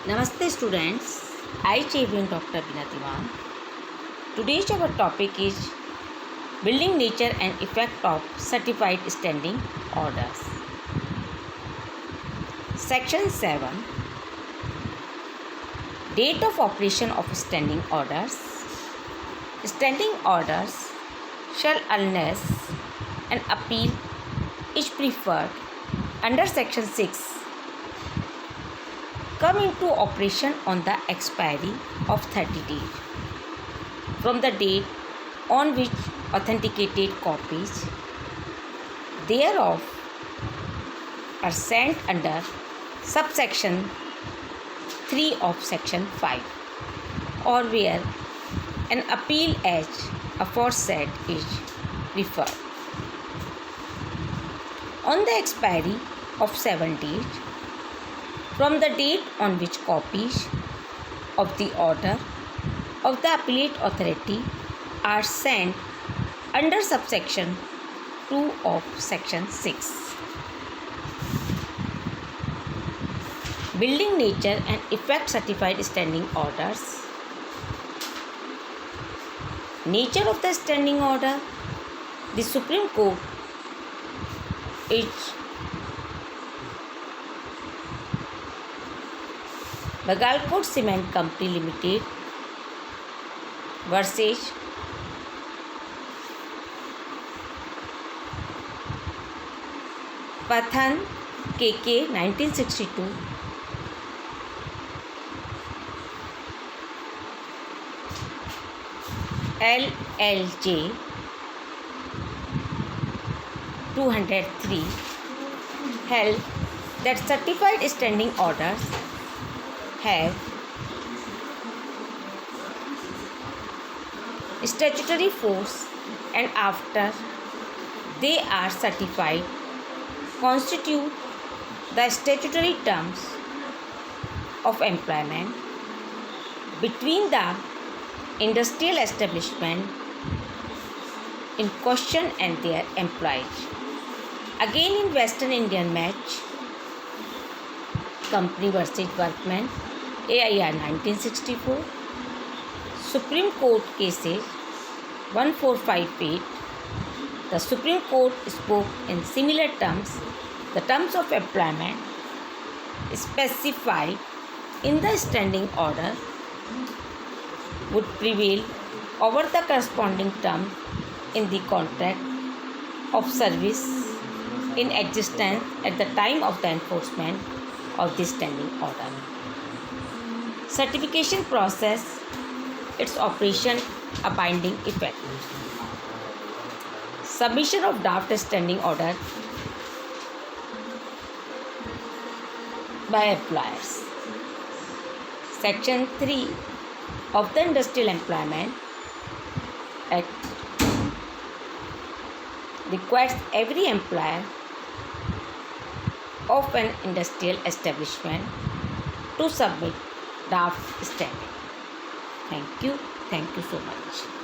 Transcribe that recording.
Namaste students, I Champion Dr. Bina Diwan. Today's our topic is Building Nature and Effect of Certified Standing Orders. Section 7, Date of Operation of Standing Orders. Standing orders shall, unless an appeal is preferred under Section 6, come into operation on the expiry of 30 days from the date on which authenticated copies thereof are sent under subsection 3 of section 5, or where an appeal as aforesaid is preferred. On the expiry of 7 days from the date on which copies of the order of the appellate authority are sent under subsection 2 of section 6. Building nature and effect certified standing orders. Nature of the standing order. The Supreme Court is Bagalkot Cement Company Limited versus Pathan KK 1962, LLJ 203 held that certified standing orders have statutory force, and after they are certified constitute the statutory terms of employment between the industrial establishment in question and their employees. Again, in Western Indian Match Company versus Workman, AIR 1964, Supreme Court cases 1458, the Supreme Court spoke in similar terms. The terms of employment specified in the standing order would prevail over the corresponding term in the contract of service in existence at the time of the enforcement of the standing order. Certification process, its operation, a binding effect. Submission of draft standing order by employers. Section 3 of the Industrial Employment Act requires every employer of an industrial establishment to submit draft standing. Thank you so much.